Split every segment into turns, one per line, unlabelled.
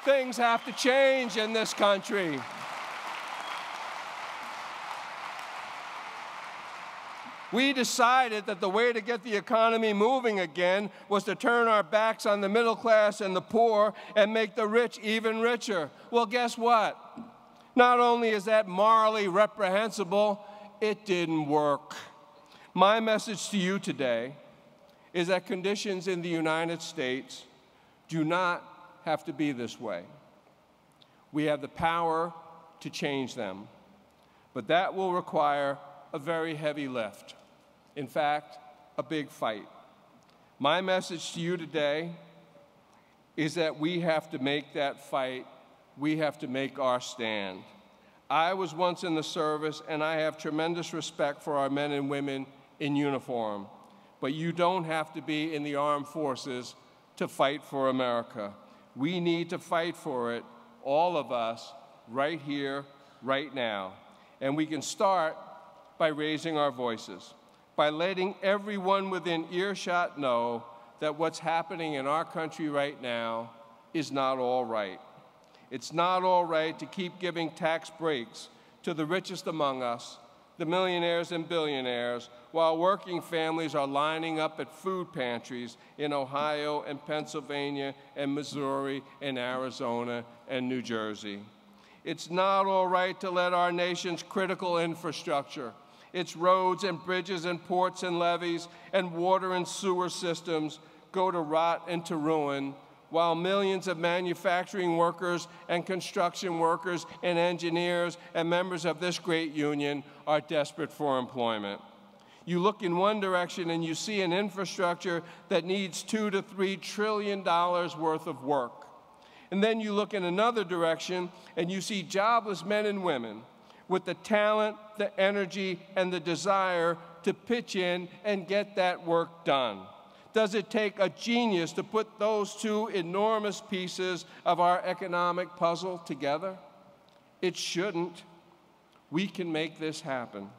Things have to change in this country. We decided that the way to get the economy moving again was to turn our backs on the middle class and the poor and make the rich even richer. Well, guess what? Not only is that morally reprehensible, it didn't work. My message to you today is that conditions in the United States do not have to be this way. We have the power to change them, but that will require a very heavy lift. In fact, a big fight. My message to you today is that we have to make that fight. We have to make our stand. I was once in the service, and I have tremendous respect for our men and women in uniform. But you don't have to be in the armed forces to fight for America. We need to fight for it, all of us, right here, right now. And we can start by raising our voices, by letting everyone within earshot know that what's happening in our country right now is not all right. It's not all right to keep giving tax breaks to the richest among us, the millionaires and billionaires, while working families are lining up at food pantries in Ohio and Pennsylvania and Missouri and Arizona and New Jersey. It's not all right to let our nation's critical infrastructure, its roads and bridges and ports and levees and water and sewer systems go to rot and to ruin, while millions of manufacturing workers and construction workers and engineers and members of this great union are desperate for employment. You look in one direction and you see an infrastructure that needs $2 to $3 trillion worth of work. And then you look in another direction and you see jobless men and women with the talent, the energy, and the desire to pitch in and get that work done. Does it take a genius to put those two enormous pieces of our economic puzzle together? It shouldn't. We can make this happen.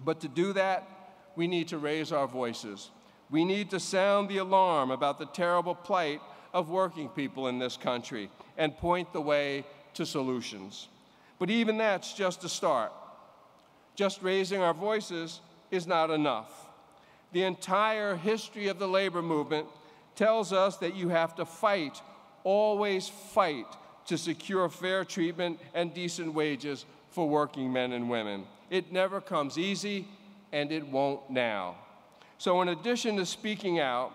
But to do that, we need to raise our voices. We need to sound the alarm about the terrible plight of working people in this country and point the way to solutions. But even that's just a start. Just raising our voices is not enough. The entire history of the labor movement tells us that you have to fight, always fight, to secure fair treatment and decent wages for working men and women. It never comes easy, and it won't now. So in addition to speaking out,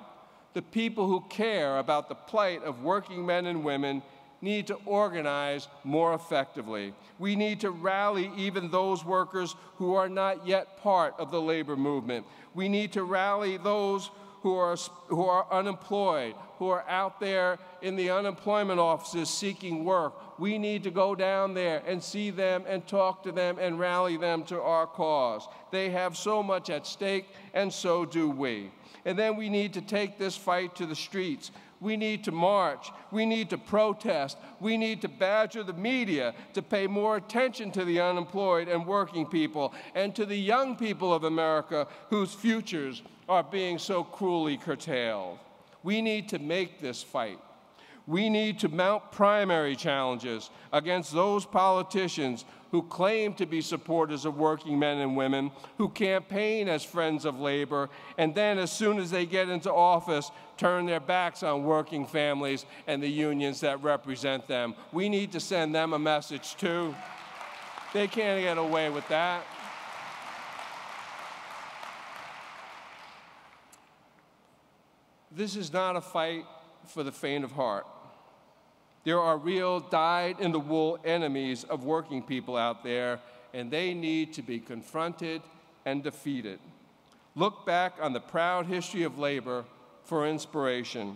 the people who care about the plight of working men and women need to organize more effectively. We need to rally even those workers who are not yet part of the labor movement. We need to rally those who are unemployed, who are out there in the unemployment offices seeking work. We need to go down there and see them and talk to them and rally them to our cause. They have so much at stake, and so do we. And then we need to take this fight to the streets. We need to march. We need to protest. We need to badger the media to pay more attention to the unemployed and working people and to the young people of America whose futures are being so cruelly curtailed. We need to make this fight. We need to mount primary challenges against those politicians who claim to be supporters of working men and women, who campaign as friends of labor, and then as soon as they get into office, turn their backs on working families and the unions that represent them. We need to send them a message too. They can't get away with that. This is not a fight for the faint of heart. There are real dyed-in-the-wool enemies of working people out there, and they need to be confronted and defeated. Look back on the proud history of labor for inspiration.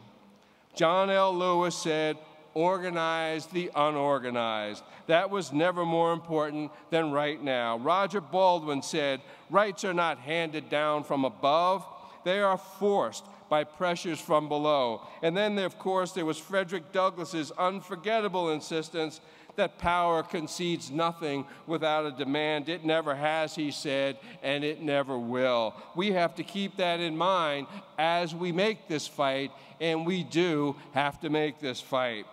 John L. Lewis said, "Organize the unorganized." That was never more important than right now. Roger Baldwin said, "Rights are not handed down from above, they are forced by pressures from below." And then, of course, there was Frederick Douglass's unforgettable insistence that power concedes nothing without a demand. It never has, he said, and it never will. We have to keep that in mind as we make this fight, and we do have to make this fight.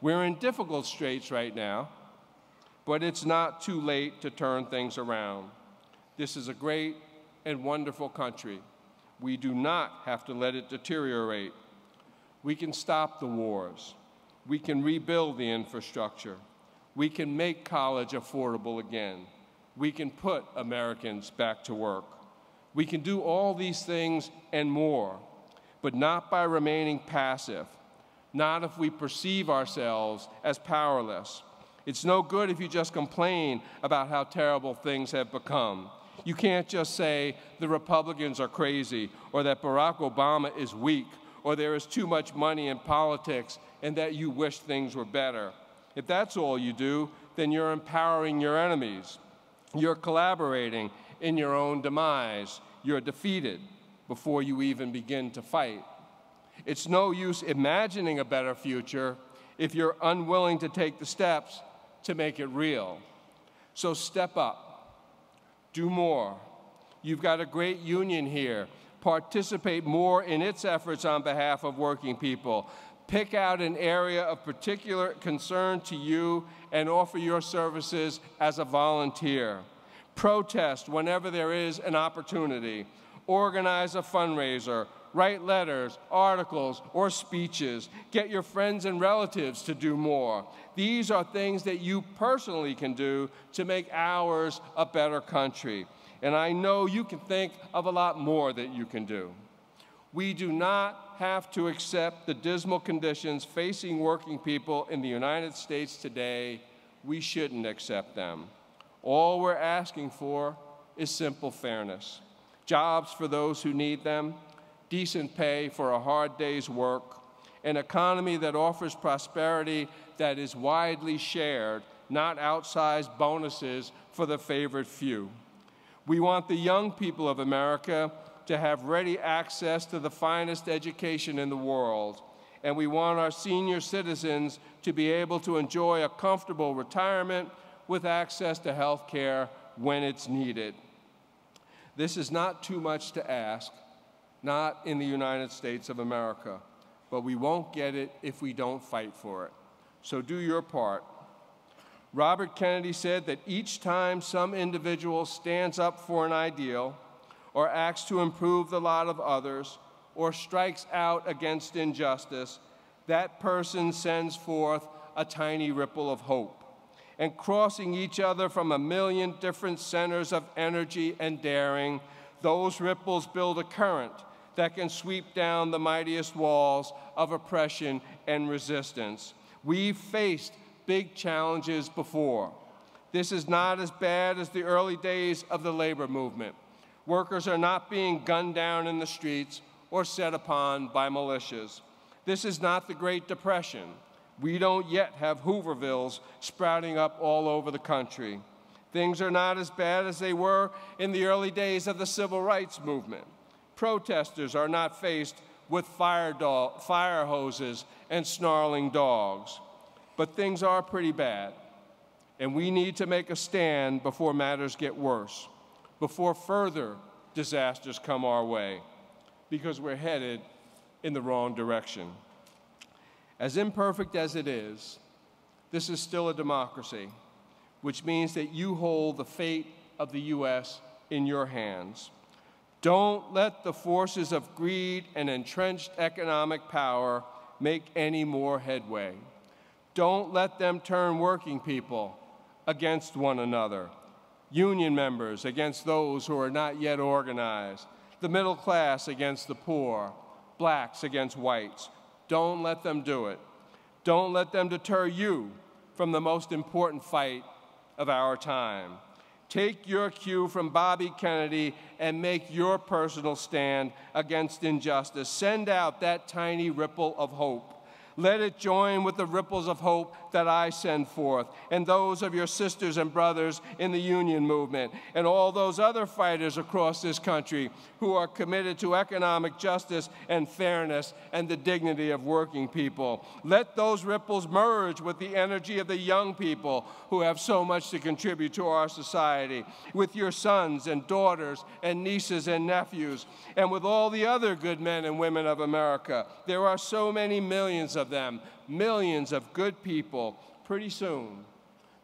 We're in difficult straits right now, but it's not too late to turn things around. This is a great and wonderful country. We do not have to let it deteriorate. We can stop the wars. We can rebuild the infrastructure. We can make college affordable again. We can put Americans back to work. We can do all these things and more, but not by remaining passive, not if we perceive ourselves as powerless. It's no good if you just complain about how terrible things have become. You can't just say the Republicans are crazy, or that Barack Obama is weak, or there is too much money in politics, and that you wish things were better. If that's all you do, then you're empowering your enemies. You're collaborating in your own demise. You're defeated before you even begin to fight. It's no use imagining a better future if you're unwilling to take the steps to make it real. So step up. Do more. You've got a great union here. Participate more in its efforts on behalf of working people. Pick out an area of particular concern to you and offer your services as a volunteer. Protest whenever there is an opportunity. Organize a fundraiser. Write letters, articles, or speeches. Get your friends and relatives to do more. These are things that you personally can do to make ours a better country. And I know you can think of a lot more that you can do. We do not have to accept the dismal conditions facing working people in the United States today. We shouldn't accept them. All we're asking for is simple fairness. Jobs for those who need them, decent pay for a hard day's work, an economy that offers prosperity that is widely shared, not outsized bonuses for the favored few. We want the young people of America to have ready access to the finest education in the world, and we want our senior citizens to be able to enjoy a comfortable retirement with access to health care when it's needed. This is not too much to ask, not in the United States of America, but we won't get it if we don't fight for it. So do your part. Robert Kennedy said that each time some individual stands up for an ideal, or acts to improve the lot of others, or strikes out against injustice, that person sends forth a tiny ripple of hope. And crossing each other from a million different centers of energy and daring, those ripples build a current that can sweep down the mightiest walls of oppression and resistance. We've faced big challenges before. This is not as bad as the early days of the labor movement. Workers are not being gunned down in the streets or set upon by militias. This is not the Great Depression. We don't yet have Hoovervilles sprouting up all over the country. Things are not as bad as they were in the early days of the civil rights movement. Protesters are not faced with fire hoses and snarling dogs. But things are pretty bad, and we need to make a stand before matters get worse, before further disasters come our way, because we're headed in the wrong direction. As imperfect as it is, this is still a democracy, which means that you hold the fate of the U.S. in your hands. Don't let the forces of greed and entrenched economic power make any more headway. Don't let them turn working people against one another, union members against those who are not yet organized, the middle class against the poor, blacks against whites. Don't let them do it. Don't let them deter you from the most important fight of our time. Take your cue from Bobby Kennedy and make your personal stand against injustice. Send out that tiny ripple of hope. Let it join with the ripples of hope that I send forth, and those of your sisters and brothers in the union movement, and all those other fighters across this country who are committed to economic justice and fairness and the dignity of working people. Let those ripples merge with the energy of the young people who have so much to contribute to our society, with your sons and daughters and nieces and nephews, and with all the other good men and women of America. There are so many millions of of them, millions of good people, pretty soon,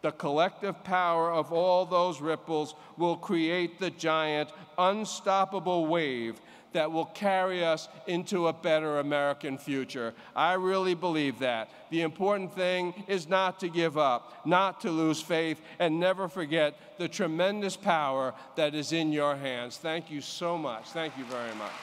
the collective power of all those ripples will create the giant, unstoppable wave that will carry us into a better American future. I really believe that. The important thing is not to give up, not to lose faith, and never forget the tremendous power that is in your hands. Thank you so much. Thank you very much.